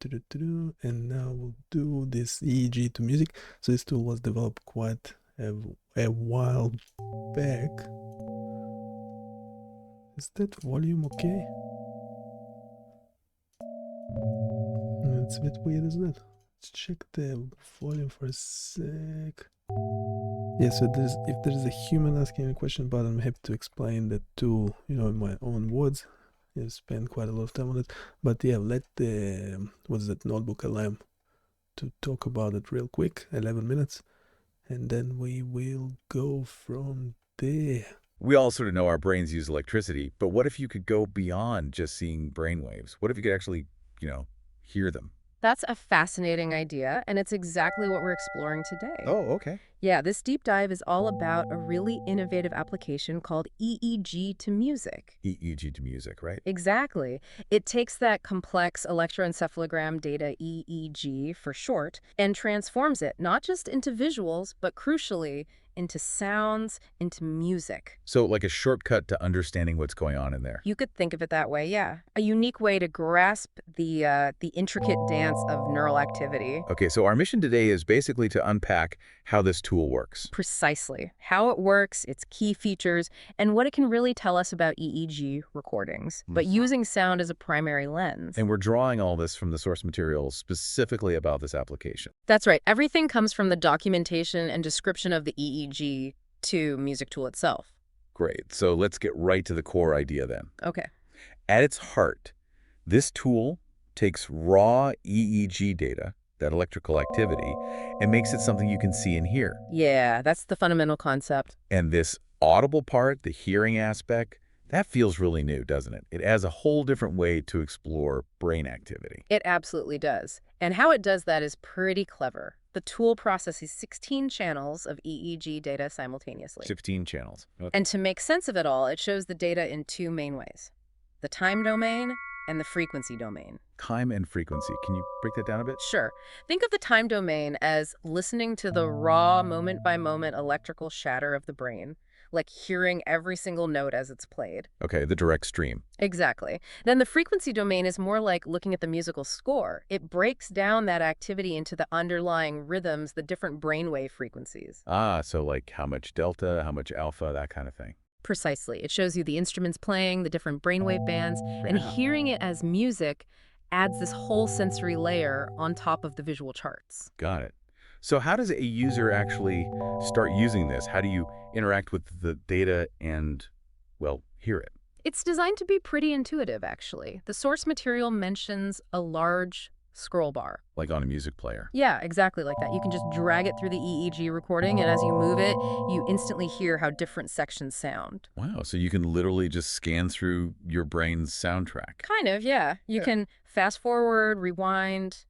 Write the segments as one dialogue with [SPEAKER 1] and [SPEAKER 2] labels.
[SPEAKER 1] And now we'll do this EEG to music. So this tool was developed quite a while back. Is that volume okay? It's a bit weird, isn't it? Let's check the volume for a sec. Yeah, so if there's a human asking a question about it, I'm happy to explain that tool, in my own words. I spent quite a lot of time on it. But yeah, let the, notebook allow to talk about it real quick, 11 minutes. And then we will go from there.
[SPEAKER 2] We all sort of know our brains use electricity, but what if you could go beyond just seeing brainwaves? What if you could actually, hear them?
[SPEAKER 3] That's a fascinating idea, and it's exactly what we're exploring today.
[SPEAKER 2] Oh, okay.
[SPEAKER 3] Yeah, this deep dive is all about a really innovative application called EEG to music.
[SPEAKER 2] EEG to music, right?
[SPEAKER 3] Exactly. It takes that complex electroencephalogram data, EEG for short, and transforms it not just into visuals, but crucially, into sounds, into music.
[SPEAKER 2] So like a shortcut to understanding what's going on in there.
[SPEAKER 3] You could think of it that way, yeah. A unique way to grasp the intricate dance of neural activity.
[SPEAKER 2] Okay, so our mission today is basically to unpack how this tool works.
[SPEAKER 3] Precisely. How it works, its key features, and what it can really tell us about EEG recordings, but using sound as a primary lens.
[SPEAKER 2] And we're drawing all this from the source material specifically about this application.
[SPEAKER 3] That's right. Everything comes from the documentation and description of the EEG to music tool itself.
[SPEAKER 2] Great. So let's get right to the core idea then.
[SPEAKER 3] Okay.
[SPEAKER 2] At its heart, this tool takes raw EEG data, that electrical activity, and makes it something you can see and hear.
[SPEAKER 3] Yeah, that's the fundamental concept.
[SPEAKER 2] And this audible part, the hearing aspect, that feels really new, doesn't it? It adds a whole different way to explore brain activity.
[SPEAKER 3] It absolutely does. And how it does that is pretty clever. The tool processes 16 channels of EEG data simultaneously.
[SPEAKER 2] 16 channels.
[SPEAKER 3] And to make sense of it all, it shows the data in two main ways: the time domain and the frequency domain.
[SPEAKER 2] Time and frequency. Can you break that down a bit?
[SPEAKER 3] Sure. Think of the time domain as listening to the raw, moment-by-moment electrical shatter of the brain, like hearing every single note as it's played.
[SPEAKER 2] Okay, the direct stream.
[SPEAKER 3] Exactly. Then the frequency domain is more like looking at the musical score. It breaks down that activity into the underlying rhythms, the different brainwave frequencies.
[SPEAKER 2] Ah, so like how much delta, how much alpha, that kind of thing.
[SPEAKER 3] Precisely. It shows you the instruments playing, the different brainwave bands, and hearing it as music adds this whole sensory layer on top of the visual charts.
[SPEAKER 2] Got it. So how does a user actually start using this? How do you interact with the data and, well, hear it?
[SPEAKER 3] It's designed to be pretty intuitive, actually. The source material mentions a large scroll bar.
[SPEAKER 2] Like on a music player.
[SPEAKER 3] Yeah, exactly like that. You can just drag it through the EEG recording, and as you move it, you instantly hear how different sections sound.
[SPEAKER 2] Wow, so you can literally just scan through your brain's soundtrack.
[SPEAKER 3] Kind of, yeah. You can fast forward, rewind,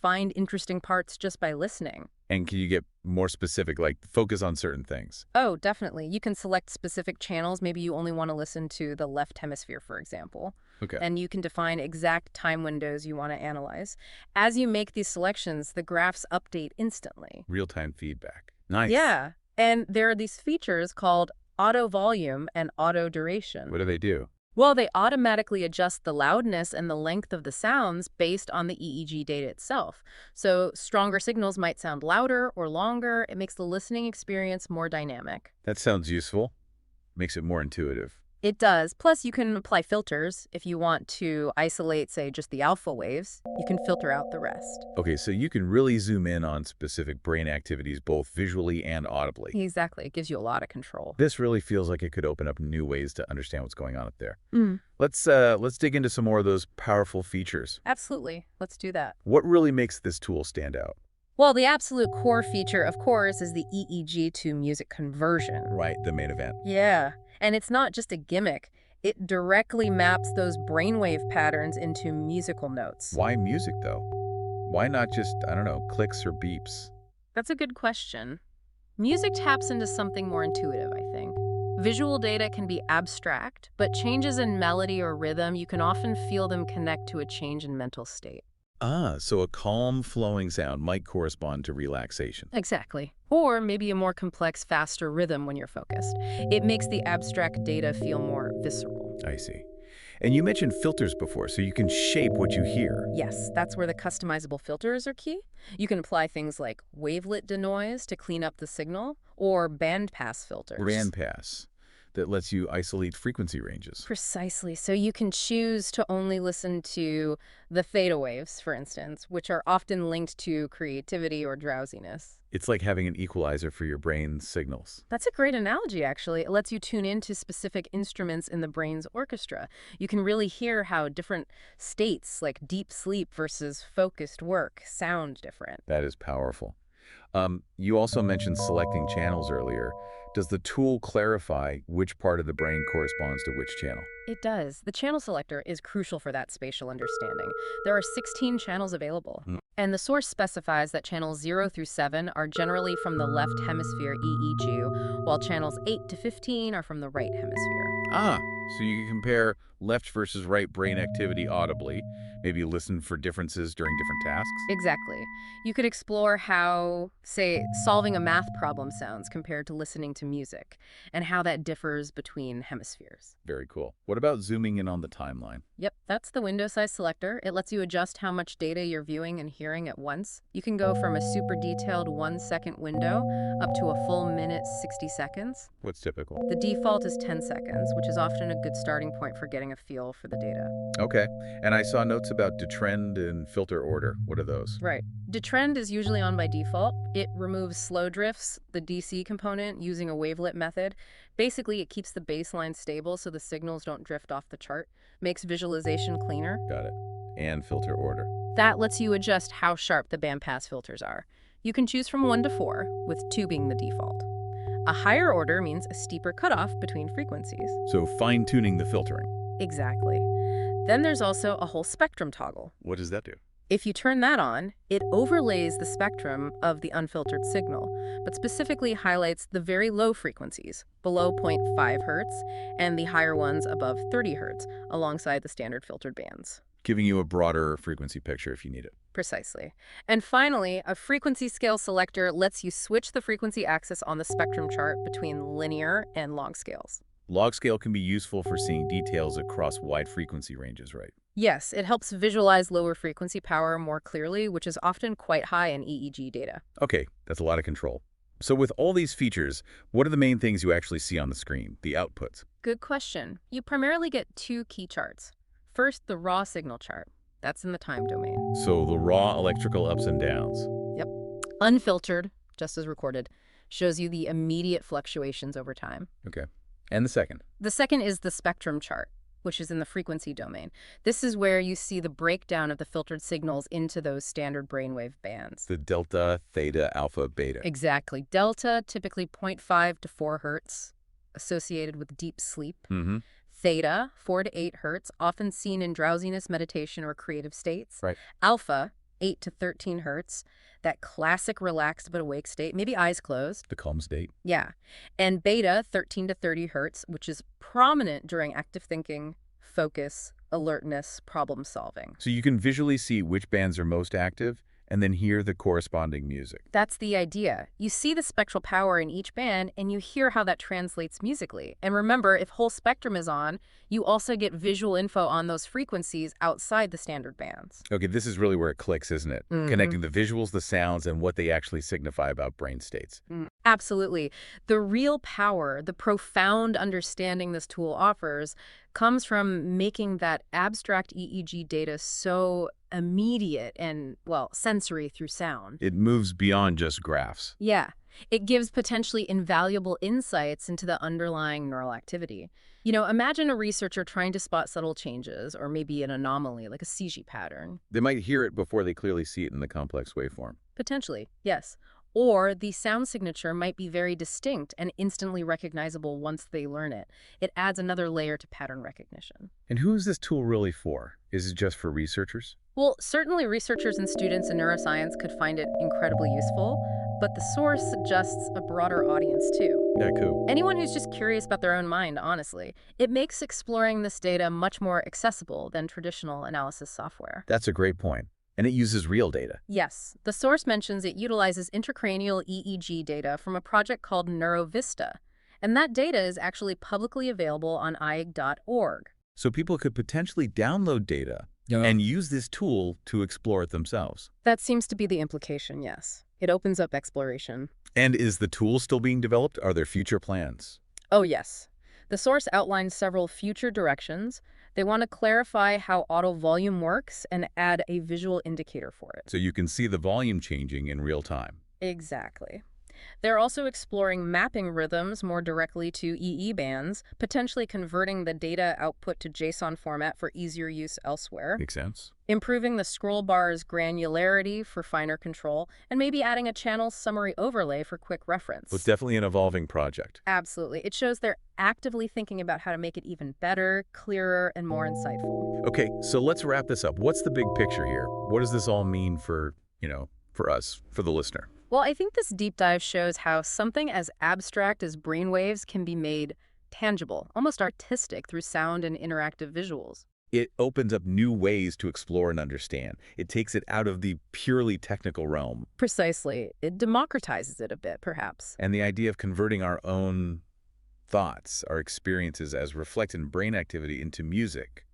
[SPEAKER 3] find interesting parts just by listening.
[SPEAKER 2] And can you get more specific, like focus on certain things?
[SPEAKER 3] Oh, definitely. You can select specific channels. Maybe you only want to listen to the left hemisphere, for example.
[SPEAKER 2] Okay.
[SPEAKER 3] And you can define exact time windows you want to analyze. As you make these selections, the graphs update instantly.
[SPEAKER 2] Real-time feedback. Nice.
[SPEAKER 3] Yeah. And there are these features called auto volume and auto duration.
[SPEAKER 2] What do they do?
[SPEAKER 3] Well, they automatically adjust the loudness and the length of the sounds based on the EEG data itself. So stronger signals might sound louder or longer. It makes the listening experience more dynamic.
[SPEAKER 2] That sounds useful. Makes it more intuitive.
[SPEAKER 3] It does. Plus, you can apply filters. If you want to isolate, say, just the alpha waves, you can filter out the rest.
[SPEAKER 2] Okay, so you can really zoom in on specific brain activities, both visually and audibly.
[SPEAKER 3] Exactly. It gives you a lot of control.
[SPEAKER 2] This really feels like it could open up new ways to understand what's going on up there.
[SPEAKER 3] Mm.
[SPEAKER 2] Let's dig into some more of those powerful features.
[SPEAKER 3] Absolutely. Let's do that.
[SPEAKER 2] What really makes this tool stand out?
[SPEAKER 3] Well, the absolute core feature, of course, is the EEG to music conversion.
[SPEAKER 2] Right, the main event.
[SPEAKER 3] Yeah. And it's not just a gimmick. It directly maps those brainwave patterns into musical notes.
[SPEAKER 2] Why music, though? Why not just, I don't know, clicks or beeps?
[SPEAKER 3] That's a good question. Music taps into something more intuitive, I think. Visual data can be abstract, but changes in melody or rhythm, you can often feel them connect to a change in mental state.
[SPEAKER 2] Ah, so a calm, flowing sound might correspond to relaxation.
[SPEAKER 3] Exactly. Or maybe a more complex, faster rhythm when you're focused. It makes the abstract data feel more visceral.
[SPEAKER 2] I see. And you mentioned filters before, so you can shape what you hear.
[SPEAKER 3] Yes, that's where the customizable filters are key. You can apply things like Wavelet Denoise to clean up the signal, or bandpass filters.
[SPEAKER 2] Bandpass, that lets you isolate frequency ranges.
[SPEAKER 3] Precisely. So you can choose to only listen to the theta waves, for instance, which are often linked to creativity or drowsiness.
[SPEAKER 2] It's like having an equalizer for your brain's signals.
[SPEAKER 3] That's a great analogy, actually. It lets you tune into specific instruments in the brain's orchestra. You can really hear how different states, like deep sleep versus focused work, sound different.
[SPEAKER 2] That is powerful. You also mentioned selecting channels earlier. Does the tool clarify which part of the brain corresponds to which channel?
[SPEAKER 3] It does. The channel selector is crucial for that spatial understanding. There are 16 channels available, and the source specifies that channels 0 through 7 are generally from the left hemisphere EEG, while channels 8 to 15 are from the right hemisphere.
[SPEAKER 2] Ah, so you can compare left versus right brain activity audibly, maybe listen for differences during different tasks.
[SPEAKER 3] Exactly. You could explore how, say, solving a math problem sounds compared to listening to music, and how that differs between hemispheres.
[SPEAKER 2] Very cool. What about zooming in on the timeline?
[SPEAKER 3] Yep, that's the window size selector. It lets you adjust how much data you're viewing and hearing at once. You can go from a super detailed 1-second window up to a full minute, 60 seconds.
[SPEAKER 2] What's typical?
[SPEAKER 3] The default is 10 seconds, which is often a good starting point for getting a feel for the data.
[SPEAKER 2] Okay. And I saw notes about detrend and filter order. What are those?
[SPEAKER 3] Right. Detrend is usually on by default. It removes slow drifts, the DC component, using a wavelet method. Basically, it keeps the baseline stable so the signals don't drift off the chart, makes visualization cleaner.
[SPEAKER 2] Got it. And filter order.
[SPEAKER 3] That lets you adjust how sharp the bandpass filters are. You can choose from 1 to 4, with 2 being the default. A higher order means a steeper cutoff between frequencies.
[SPEAKER 2] So fine-tuning the filtering.
[SPEAKER 3] Exactly. Then there's also a whole spectrum toggle.
[SPEAKER 2] What does that do?
[SPEAKER 3] If you turn that on, it overlays the spectrum of the unfiltered signal, but specifically highlights the very low frequencies, below 0.5 hertz, and the higher ones above 30 hertz, alongside the standard filtered bands.
[SPEAKER 2] Giving you a broader frequency picture if you need it.
[SPEAKER 3] Precisely. And finally, a frequency scale selector lets you switch the frequency axis on the spectrum chart between linear and log scales.
[SPEAKER 2] Log scale can be useful for seeing details across wide frequency ranges, right?
[SPEAKER 3] Yes, it helps visualize lower frequency power more clearly, which is often quite high in EEG data.
[SPEAKER 2] Okay, that's a lot of control. So with all these features, what are the main things you actually see on the screen, the outputs?
[SPEAKER 3] Good question. You primarily get 2 key charts. First, the raw signal chart. That's in the time domain.
[SPEAKER 2] So the raw electrical ups and downs.
[SPEAKER 3] Yep. Unfiltered, just as recorded, shows you the immediate fluctuations over time.
[SPEAKER 2] Okay. And the second?
[SPEAKER 3] The second is the spectrum chart, which is in the frequency domain. This is where you see the breakdown of the filtered signals into those standard brainwave bands.
[SPEAKER 2] The delta, theta, alpha, beta.
[SPEAKER 3] Exactly. Delta, typically 0.5 to 4 hertz, associated with deep sleep.
[SPEAKER 2] Mm-hmm.
[SPEAKER 3] Theta, 4 to 8 hertz, often seen in drowsiness, meditation, or creative states.
[SPEAKER 2] Right.
[SPEAKER 3] Alpha, 8 to 13 hertz, that classic relaxed but awake state, maybe eyes closed.
[SPEAKER 2] The calm state.
[SPEAKER 3] Yeah. And beta, 13 to 30 hertz, which is prominent during active thinking, focus, alertness, problem solving.
[SPEAKER 2] So you can visually see which bands are most active and then hear the corresponding music.
[SPEAKER 3] That's the idea. You see the spectral power in each band, and you hear how that translates musically. And remember, if whole spectrum is on, you also get visual info on those frequencies outside the standard bands.
[SPEAKER 2] Okay, this is really where it clicks, isn't it?
[SPEAKER 3] Mm-hmm.
[SPEAKER 2] Connecting the visuals, the sounds, and what they actually signify about brain states.
[SPEAKER 3] Absolutely. The real power, the profound understanding this tool offers, comes from making that abstract EEG data so immediate and, well, sensory through sound.
[SPEAKER 2] It moves beyond just graphs.
[SPEAKER 3] Yeah. It gives potentially invaluable insights into the underlying neural activity. You know, imagine a researcher trying to spot subtle changes or maybe an anomaly like a CG pattern.
[SPEAKER 2] They might hear it before they clearly see it in the complex waveform.
[SPEAKER 3] Potentially, yes. Or the sound signature might be very distinct and instantly recognizable once they learn it. It adds another layer to pattern recognition.
[SPEAKER 2] And who is this tool really for? Is it just for researchers?
[SPEAKER 3] Well, certainly researchers and students in neuroscience could find it incredibly useful, but the source suggests a broader audience too.
[SPEAKER 2] Yeah, cool.
[SPEAKER 3] Anyone who's just curious about their own mind, honestly. It makes exploring this data much more accessible than traditional analysis software.
[SPEAKER 2] That's a great point. And it uses real data.
[SPEAKER 3] Yes. The source mentions it utilizes intracranial EEG data from a project called NeuroVista. And that data is actually publicly available on eeg.org.
[SPEAKER 2] So people could potentially download data and use this tool to explore it themselves.
[SPEAKER 3] That seems to be the implication, yes. It opens up exploration.
[SPEAKER 2] And is the tool still being developed? Are there future plans?
[SPEAKER 3] Oh, yes. The source outlines several future directions. They want to clarify how auto volume works and add a visual indicator for it.
[SPEAKER 2] So you can see the volume changing in real time.
[SPEAKER 3] Exactly. They're also exploring mapping rhythms more directly to EE bands, potentially converting the data output to JSON format for easier use elsewhere,
[SPEAKER 2] Makes sense.
[SPEAKER 3] improving the scroll bar's granularity for finer control, and maybe adding a channel summary overlay for quick reference.
[SPEAKER 2] So it's definitely an evolving project.
[SPEAKER 3] Absolutely. It shows they're actively thinking about how to make it even better, clearer, and more insightful.
[SPEAKER 2] Okay, so let's wrap this up. What's the big picture here? What does this all mean for, for us, for the listener?
[SPEAKER 3] Well, I think this deep dive shows how something as abstract as brainwaves can be made tangible, almost artistic through sound and interactive visuals.
[SPEAKER 2] It opens up new ways to explore and understand. It takes it out of the purely technical realm.
[SPEAKER 3] Precisely. It democratizes it a bit, perhaps.
[SPEAKER 2] And the idea of converting our own thoughts, our experiences as reflected in brain activity into music,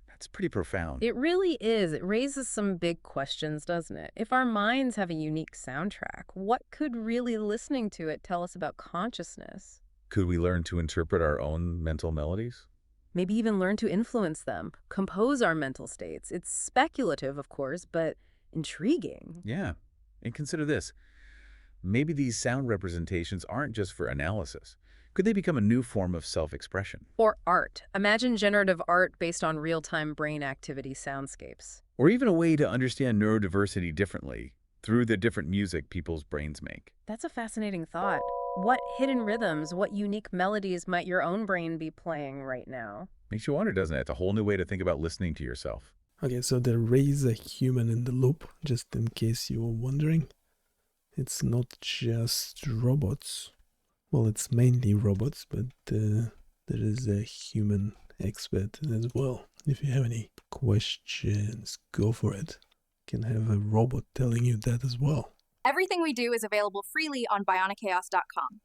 [SPEAKER 2] that's pretty profound.
[SPEAKER 3] It really is. It raises some big questions, doesn't it? If our minds have a unique soundtrack, what could really listening to it tell us about consciousness?
[SPEAKER 2] Could we learn to interpret our own mental melodies?
[SPEAKER 3] Maybe even learn to influence them, compose our mental states. It's speculative, of course, but intriguing.
[SPEAKER 2] Yeah. And consider this. Maybe these sound representations aren't just for analysis. Could they become a new form of self-expression?
[SPEAKER 3] Or art. Imagine generative art based on real-time brain activity soundscapes.
[SPEAKER 2] Or even a way to understand neurodiversity differently through the different music people's brains make.
[SPEAKER 3] That's a fascinating thought. What hidden rhythms, what unique melodies might your own brain be playing right now?
[SPEAKER 2] Makes you wonder, doesn't it? It's a whole new way to think about listening to yourself.
[SPEAKER 1] Okay, so there is a human in the loop, just in case you were wondering. It's not just robots. Well, it's mainly robots, but there is a human expert as well. If you have any questions, go for it. You can have a robot telling you that as well.
[SPEAKER 4] Everything we do is available freely on BioniChaos.com.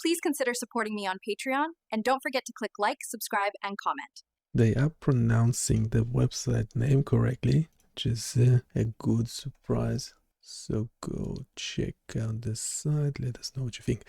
[SPEAKER 4] Please consider supporting me on Patreon, and don't forget to click like, subscribe, and comment.
[SPEAKER 1] They are pronouncing the website name correctly, which is a good surprise. So go check out the site, let us know what you think.